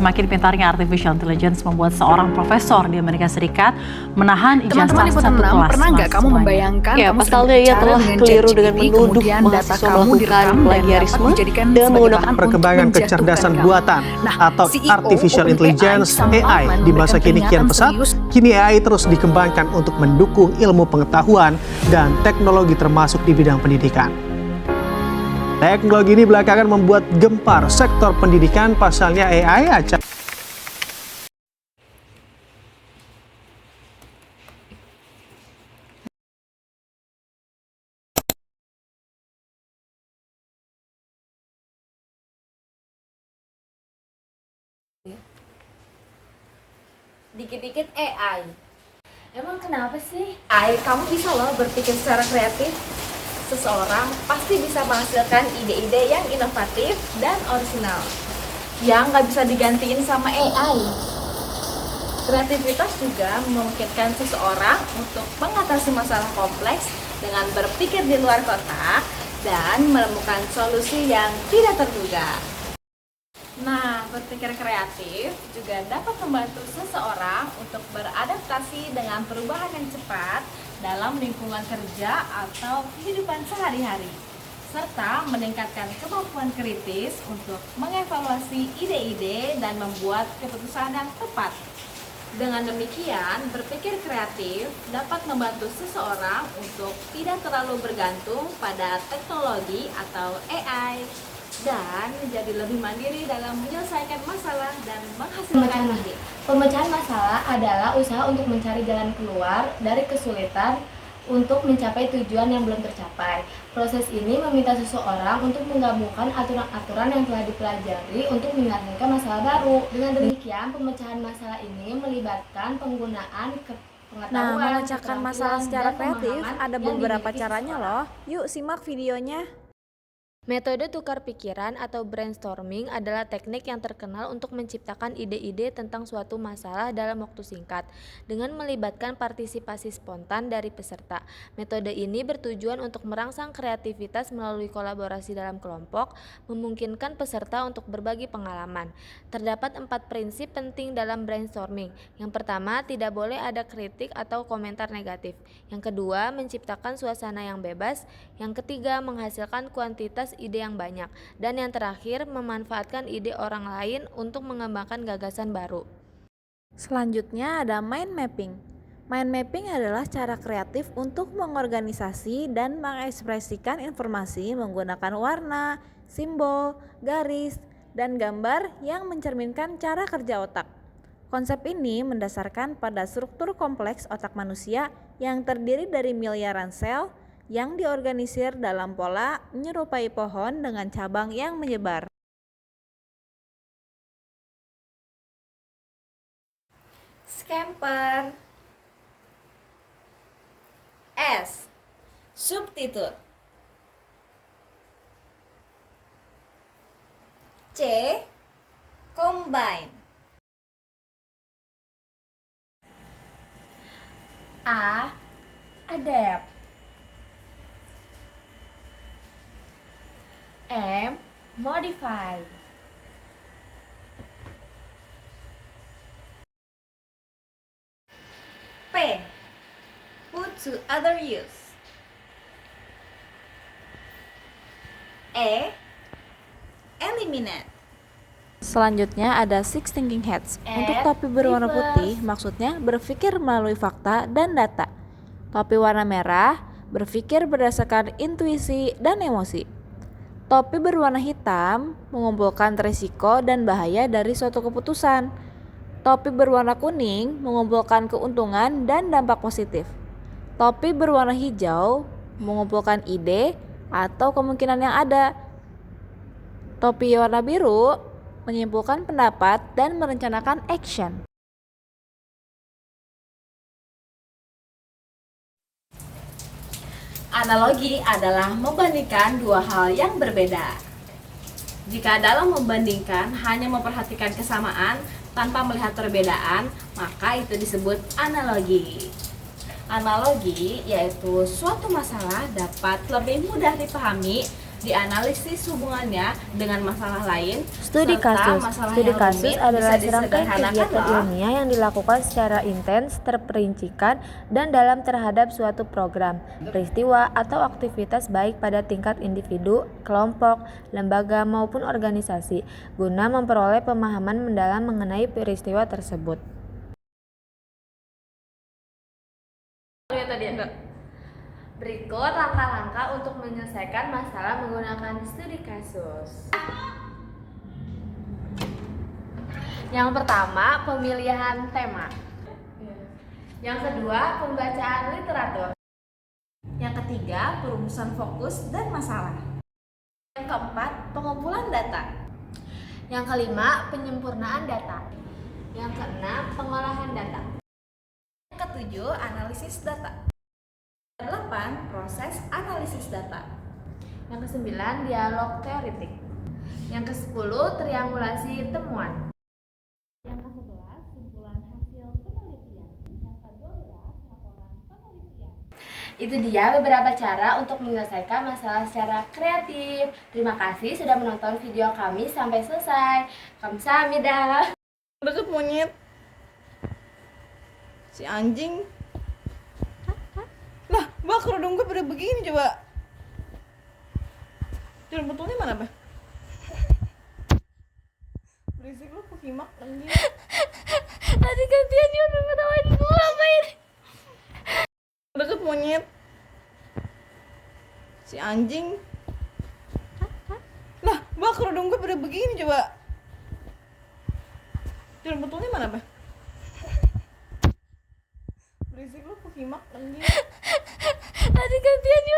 semakin pintarnya artificial intelligence membuat seorang profesor di Amerika Serikat menahan ijazah satu kelas. Pernah nggak kamu membayangkan ya, kamu pasalnya ia telah keliru dengan menuduh mahasiswa melakukan plagiarisme dengan menggunakan perkembangan kecerdasan buatan atau artificial intelligence AI di masa kini kian pesat. Kini AI terus dikembangkan untuk mendukung ilmu pengetahuan dan teknologi termasuk di bidang pendidikan. Teknologi ini belakangan membuat gempar sektor pendidikan, pasalnya AI acak dikit-dikit AI. Emang kenapa sih? AI, kamu bisa loh berpikir secara kreatif. Seseorang pasti bisa menghasilkan ide-ide yang inovatif dan orisinal yang nggak bisa digantiin sama AI. Kreativitas juga memungkinkan seseorang untuk mengatasi masalah kompleks dengan berpikir di luar kotak dan menemukan solusi yang tidak terduga. Nah, berpikir kreatif juga dapat membantu seseorang untuk beradaptasi dengan perubahan yang cepat dalam lingkungan kerja atau kehidupan sehari-hari, serta meningkatkan kemampuan kritis untuk mengevaluasi ide-ide dan membuat keputusan yang tepat. Dengan demikian, berpikir kreatif dapat membantu seseorang untuk tidak terlalu bergantung pada teknologi atau AI, dan menjadi lebih mandiri dalam menyelesaikan masalah dan menghasilkan ide. Pemecahan masalah adalah usaha untuk mencari jalan keluar dari kesulitan untuk mencapai tujuan yang belum tercapai. Proses ini meminta seseorang untuk menggabungkan aturan-aturan yang telah dipelajari untuk menyelesaikan masalah baru. Dengan demikian, pemecahan masalah ini melibatkan penggunaan pengetahuan. Memecahkan masalah secara kreatif ada beberapa caranya loh. Yuk simak videonya. Metode tukar pikiran atau brainstorming adalah teknik yang terkenal untuk menciptakan ide-ide tentang suatu masalah dalam waktu singkat dengan melibatkan partisipasi spontan dari peserta. Metode ini bertujuan untuk merangsang kreativitas melalui kolaborasi dalam kelompok, memungkinkan peserta untuk berbagi pengalaman. Terdapat 4 prinsip penting dalam brainstorming. Yang pertama, tidak boleh ada kritik atau komentar negatif. Yang kedua, menciptakan suasana yang bebas. Yang ketiga, menghasilkan kuantitas ide yang banyak, dan yang terakhir memanfaatkan ide orang lain untuk mengembangkan gagasan baru. Selanjutnya ada mind mapping. Mind mapping adalah cara kreatif untuk mengorganisasi dan mengekspresikan informasi menggunakan warna, simbol, garis, dan gambar yang mencerminkan cara kerja otak. Konsep ini mendasarkan pada struktur kompleks otak manusia yang terdiri dari miliaran sel yang diorganisir dalam pola menyerupai pohon dengan cabang yang menyebar. Scamper. S. Substitute. C. Combine. A. Adapt. M. Modify. P. Put to other use. E. Eliminate. Selanjutnya ada Six Thinking Hats. Untuk topi berwarna putih, maksudnya berpikir melalui fakta dan data. Topi warna merah, berpikir berdasarkan intuisi dan emosi. Topi berwarna hitam mengumpulkan risiko dan bahaya dari suatu keputusan. Topi berwarna kuning mengumpulkan keuntungan dan dampak positif. Topi berwarna hijau mengumpulkan ide atau kemungkinan yang ada. Topi warna biru menyimpulkan pendapat dan merencanakan action. Analogi adalah membandingkan dua hal yang berbeda. Jika dalam membandingkan hanya memperhatikan kesamaan tanpa melihat perbedaan, maka itu disebut analogi. Analogi yaitu suatu masalah dapat lebih mudah dipahami Dianalisis hubungannya dengan masalah lain. Studi serta kasus. masalah Studi yang kasus rumit adalah bisa serangkaian disederhanakan kegiatan loh. ilmiah yang dilakukan secara intens, terperincikan, dan dalam terhadap suatu program, peristiwa, atau aktivitas baik pada tingkat individu, kelompok, lembaga, maupun organisasi, guna memperoleh pemahaman mendalam mengenai peristiwa tersebut. Berikut langkah-langkah untuk menyelesaikan masalah menggunakan studi kasus. Yang pertama, pemilihan tema. Yang kedua, pembacaan literatur. Yang ketiga, perumusan fokus dan masalah. Yang keempat, pengumpulan data. Yang kelima, penyempurnaan data. Yang keenam, pengolahan data. Yang ketujuh, analisis data. Yang ke-8, proses analisis data. Yang ke-9, dialog teoritik. Yang ke-10, triangulasi temuan. Yang ke-11, kumpulan hasil penelitian. Yang ke-12, laporan penelitian. Itu dia beberapa cara untuk menyelesaikan masalah secara kreatif. Terima kasih sudah menonton video kami sampai selesai. Kamsahamnida. Deket monyet. Si anjing. Lah, Mbak, kerudung gue pada begini coba. Jalan betulnya mana, Mbak? Berisik lu, pekimak anjing. Tadi gantian dia udah ngetawain gue apa ini? Deket monyet. Si anjing. Lah, Mbak, kerudung gue pada begini coba. Jalan betulnya mana, Mbak? Berisik lu, pekimak anjing. Tadi gantian dia